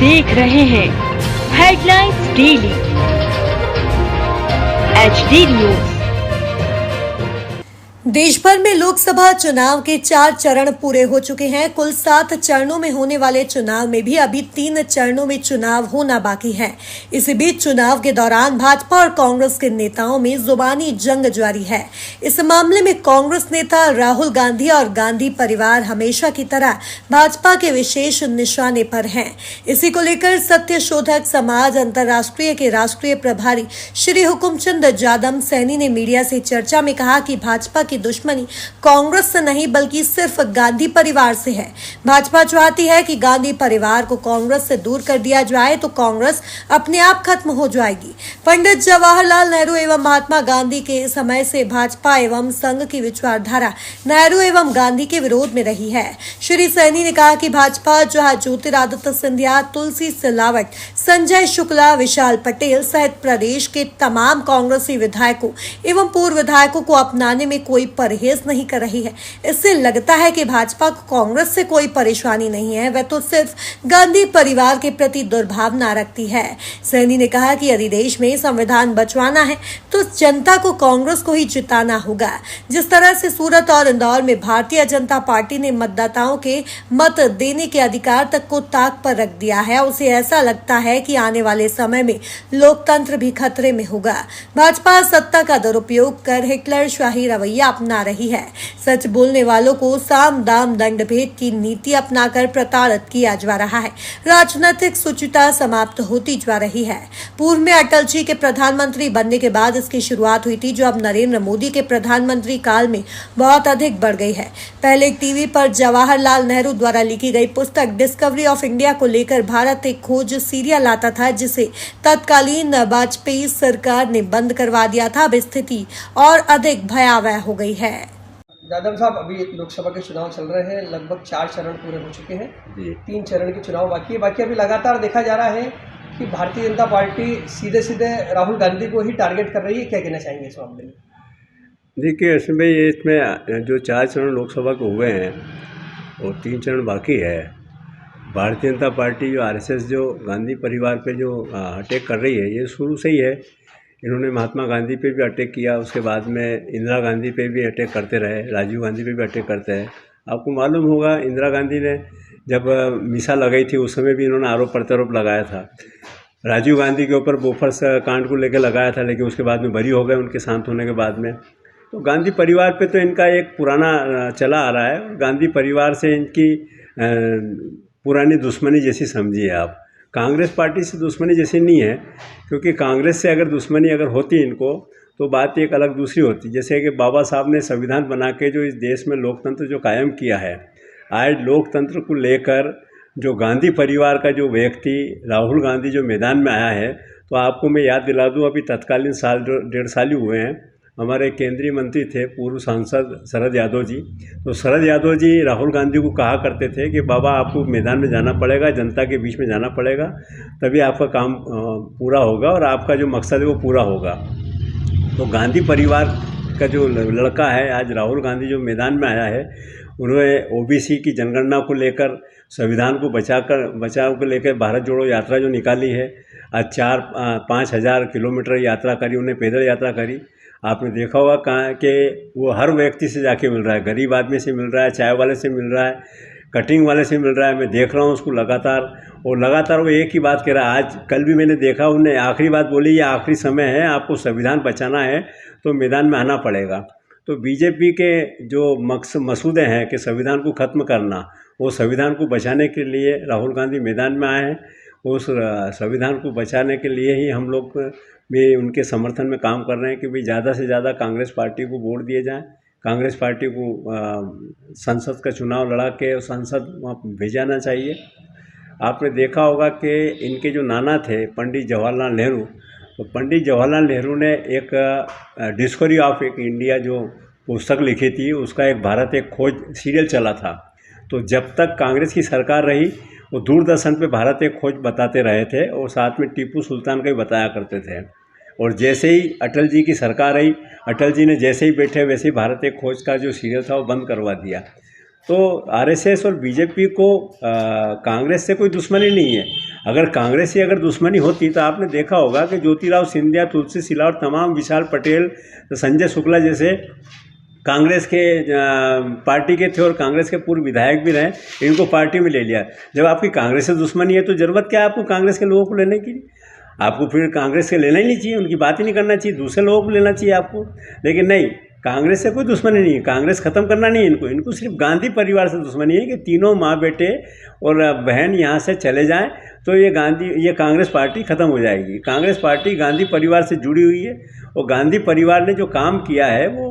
देख रहे हैं हेडलाइंस डेली HD न्यूज। देश भर में लोकसभा चुनाव के 4 चरण पूरे हो चुके हैं। कुल 7 चरणों में होने वाले चुनाव में भी अभी 3 चरणों में चुनाव होना बाकी है। इसी बीच चुनाव के दौरान भाजपा और कांग्रेस के नेताओं में जुबानी जंग जारी है। इस मामले में कांग्रेस नेता राहुल गांधी और गांधी परिवार हमेशा की तरह भाजपा के विशेष निशाने पर हैं। इसी को लेकर सत्य शोधक समाज अंतर्राष्ट्रीय के राष्ट्रीय प्रभारी श्री हुकुमचंद जादव सैनी ने मीडिया से चर्चा में कहा कि भाजपा की दुश्मनी कांग्रेस से नहीं बल्कि सिर्फ गांधी परिवार से है। भाजपा चाहती है कि गांधी परिवार को कांग्रेस से दूर कर दिया जाए तो कांग्रेस अपने आप खत्म हो जाएगी। पंडित जवाहरलाल नेहरू एवं महात्मा गांधी के समय से भाजपा एवं संघ की विचारधारा नेहरू एवं गांधी के विरोध में रही है। श्री सैनी ने कहा कि भाजपा जहां ज्योतिरादित्य सिंधिया, तुलसी सिलावट, संजय शुक्ला, विशाल पटेल सहित प्रदेश के तमाम कांग्रेसी विधायकों एवं पूर्व विधायकों को अपनाने में कोई परहेज नहीं कर रही है। इससे लगता है कि भाजपा को कांग्रेस से कोई परेशानी नहीं है, वह तो सिर्फ गांधी परिवार के प्रति दुर्भावना रखती है। सैनी ने कहा कि यदि देश में संविधान बचवाना है तो जनता को कांग्रेस को ही जिताना होगा। जिस तरह से सूरत और इंदौर में भारतीय जनता पार्टी ने मतदाताओं के मत देने के अधिकार तक को ताक पर रख दिया है, उसे ऐसा लगता है कि आने वाले समय में लोकतंत्र भी खतरे में होगा। भाजपा सत्ता का दुरुपयोग कर हिटलर शाही रवैया अपना रही है। सच बोलने वालों को साम दाम दंड भेद की नीति अपनाकर प्रताड़ित किया जा रहा है। राजनीतिक शुचिता समाप्त होती जा रही है। पूर्व में अटल जी के प्रधानमंत्री बनने के बाद इसकी शुरुआत हुई थी, जो अब नरेंद्र मोदी के प्रधानमंत्री काल में बहुत अधिक बढ़ गई है। पहले टीवी पर जवाहरलाल नेहरू द्वारा लिखी गई पुस्तक डिस्कवरी ऑफ इंडिया को लेकर भारत एक खोज सीरियल आता था, जिसे तत्कालीन वाजपेयी सरकार ने बंद करवा दिया था। अब स्थिति और अधिक भयावह हो गई है। जादव साहब, अभी लोकसभा के चुनाव चल रहे हैं, लगभग 4 चरण पूरे हो चुके हैं, 3 चरण के चुनाव बाकी है। बाकी अभी लगातार देखा जा रहा है कि भारतीय जनता पार्टी सीधे सीधे राहुल गांधी को ही टारगेट कर रही है। क्या कहना चाहेंगे इस मामले में? देखिए, इसमें जो 4 चरण लोकसभा के हुए हैं और 3 चरण बाकी है। भारतीय जनता पार्टी जो RSS जो गांधी परिवार पे जो अटैक कर रही है, ये शुरू से ही है। इन्होंने महात्मा गांधी पे भी अटैक किया, उसके बाद में इंदिरा गांधी पे भी अटैक करते रहे, राजीव गांधी पे भी अटैक करते हैं। आपको मालूम होगा, इंदिरा गांधी ने जब मीसा लगाई थी उस समय भी इन्होंने आरोप प्रत्यारोप लगाया था। राजीव गांधी के ऊपर बोफर्स कांड को लेकर लगाया था, लेकिन उसके बाद में बरी हो गए उनके शांत होने के बाद में। तो गांधी परिवार पे तो इनका एक पुराना चला आ रहा है। गांधी परिवार से इनकी पुरानी दुश्मनी जैसी समझिए आप। कांग्रेस पार्टी से दुश्मनी जैसी नहीं है, क्योंकि कांग्रेस से अगर दुश्मनी अगर होती इनको तो बात एक अलग दूसरी होती। जैसे कि बाबा साहब ने संविधान बना के जो इस देश में लोकतंत्र जो कायम किया है, आज लोकतंत्र को लेकर जो गांधी परिवार का जो व्यक्ति राहुल गांधी जो मैदान में आया है, तो आपको मैं याद दिला दूं, अभी तत्कालीन साल 1.5 साल ही हुए हैं, हमारे केंद्रीय मंत्री थे पूर्व सांसद शरद यादव जी। तो शरद यादव जी राहुल गांधी को कहा करते थे कि बाबा आपको मैदान में जाना पड़ेगा, जनता के बीच में जाना पड़ेगा, तभी आपका काम पूरा होगा और आपका जो मकसद है वो पूरा होगा। तो गांधी परिवार का जो लड़का है आज राहुल गांधी जो मैदान में आया है, उन्होंने OBC की जनगणना को लेकर, संविधान को बचाव को लेकर भारत जोड़ो यात्रा जो निकाली है, आज 4-5 हज़ार किलोमीटर यात्रा करी, उन्हें पैदल यात्रा करी। आपने देखा होगा कहाँ कि वो हर व्यक्ति से जाके मिल रहा है, गरीब आदमी से मिल रहा है, चाय वाले से मिल रहा है, कटिंग वाले से मिल रहा है। मैं देख रहा हूँ उसको लगातार वो एक ही बात कह रहा है। आज कल भी मैंने देखा, उन्होंने आखिरी बात बोली, ये आखिरी समय है, आपको संविधान बचाना है तो मैदान में आना पड़ेगा। तो बीजेपी के जो मसूदे हैं कि संविधान को ख़त्म करना, वो संविधान को बचाने के लिए राहुल गांधी मैदान में आए हैं। उस संविधान को बचाने के लिए ही हम लोग भी उनके समर्थन में काम कर रहे हैं कि भाई ज़्यादा से ज़्यादा कांग्रेस पार्टी को वोट दिए जाएं, कांग्रेस पार्टी को संसद का चुनाव लड़ा के संसद वहाँ भेजाना चाहिए। आपने देखा होगा कि इनके जो नाना थे पंडित जवाहरलाल नेहरू, तो पंडित जवाहरलाल नेहरू ने एक डिस्कवरी ऑफ एक इंडिया जो पुस्तक लिखी थी, उसका एक भारत एक खोज सीरियल चला था। तो जब तक कांग्रेस की सरकार रही, वो दूरदर्शन पे भारत एक खोज बताते रहे थे और साथ में टीपू सुल्तान का भी बताया करते थे। और जैसे ही अटल जी की सरकार आई, अटल जी ने जैसे ही बैठे वैसे ही भारत एक खोज का जो सीरियल था वो बंद करवा दिया। तो आरएसएस और बीजेपी को कांग्रेस से कोई दुश्मनी नहीं है। अगर कांग्रेस से अगर दुश्मनी होती तो आपने देखा होगा कि ज्योतिराव सिंधिया, तुलसी सिलावट, तमाम विशाल पटेल, संजय शुक्ला जैसे कांग्रेस के पार्टी के थे और कांग्रेस के पूर्व विधायक भी रहे, इनको पार्टी में ले लिया। जब आपकी कांग्रेस से दुश्मनी है तो ज़रूरत क्या है आपको कांग्रेस के लोगों को लेने की? आपको फिर कांग्रेस से लेना ही नहीं चाहिए, उनकी बात ही नहीं करना चाहिए, दूसरे लोगों को लेना चाहिए आपको। लेकिन नहीं, कांग्रेस से कोई दुश्मनी नहीं है, कांग्रेस ख़त्म करना नहीं है इनको सिर्फ गांधी परिवार से दुश्मनी है कि तीनों माँ बेटे और बहन यहाँ से चले जाएं तो ये कांग्रेस पार्टी ख़त्म हो जाएगी। कांग्रेस पार्टी गांधी परिवार से जुड़ी हुई है और गांधी परिवार ने जो काम किया है वो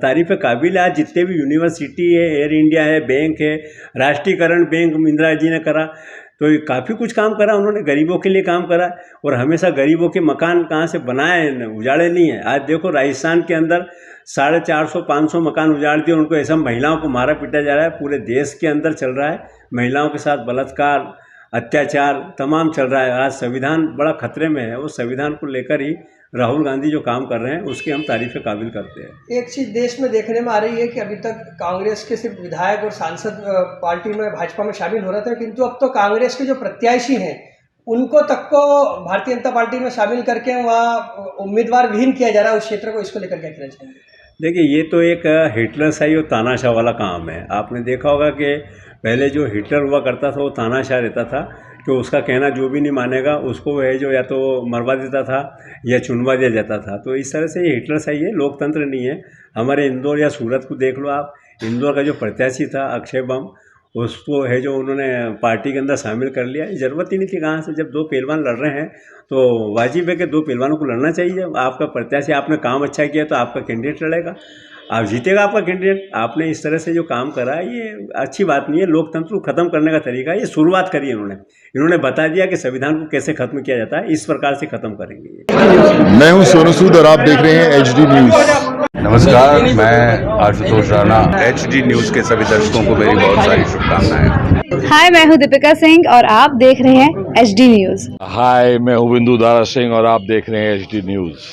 तारीफ़ काबिल है। आज जितने भी यूनिवर्सिटी है, एयर इंडिया है, बैंक है, राष्ट्रीयकरण बैंक इंदिरा जी ने करा, तो काफ़ी कुछ काम करा उन्होंने, गरीबों के लिए काम करा और हमेशा गरीबों के मकान कहाँ से बनाए, उजाड़े नहीं है। आज देखो राजस्थान के अंदर 450-500 मकान उजाड़ दिए, उनको ऐसा महिलाओं को मारा पीटा जा रहा है। पूरे देश के अंदर चल रहा है, महिलाओं के साथ बलात्कार, अत्याचार तमाम चल रहा है। आज संविधान बड़ा खतरे में है, उस संविधान को लेकर ही राहुल गांधी जो काम कर रहे हैं उसकी हम तारीफ़ काबिल करते हैं। एक चीज़ देश में देखने में आ रही है कि अभी तक कांग्रेस के सिर्फ विधायक और सांसद पार्टी में, भाजपा में शामिल हो रहे थे, किंतु अब तो कांग्रेस के जो प्रत्याशी हैं उनको तक को भारतीय जनता पार्टी में शामिल करके वहाँ उम्मीदवार विहीन किया जा रहा है उस क्षेत्र को। इसको लेकर क्या कहना चाहेंगे? देखिए, ये तो एक हिटलरशाही और तानाशाह वाला काम है। आपने देखा होगा कि पहले जो हिटलर हुआ करता था वो तानाशाह रहता था कि उसका कहना जो भी नहीं मानेगा उसको है जो या तो मरवा देता था या चुनवा दिया जाता था। तो इस तरह से ये हिटलरशाही है, लोकतंत्र नहीं है। हमारे इंदौर या सूरत को देख लो आप, इंदौर का जो प्रत्याशी था अक्षय बम, उसको है जो उन्होंने पार्टी के अंदर शामिल कर लिया। ज़रूरत ही नहीं थी कहाँ से, जब दो पहलवान लड़ रहे हैं तो वाजिब है कि दो पहलवानों को लड़ना चाहिए। आपका प्रत्याशी, आपने काम अच्छा किया तो आपका कैंडिडेट लड़ेगा, आप जीतेगा आपका कैंडिडेट। आपने इस तरह से जो काम करा है ये अच्छी बात नहीं है। लोकतंत्र को ख़त्म करने का तरीका, ये शुरुआत करी इन्होंने बता दिया कि संविधान को कैसे ख़त्म किया जाता है, इस प्रकार से ख़त्म करेंगे। मैं हूं सोनू सूद और आप देख रहे हैं HD न्यूज़। नमस्कार, मैं आशुतोष राणा। HD न्यूज़ के सभी दर्शकों को मेरी बहुत सारी शुभकामनाएं। हाय, मैं हूं दीपिका सिंह और आप देख रहे हैं HD न्यूज़। हाय, मैं हूं बिंदु दारा सिंह और आप देख रहे हैं HD न्यूज़।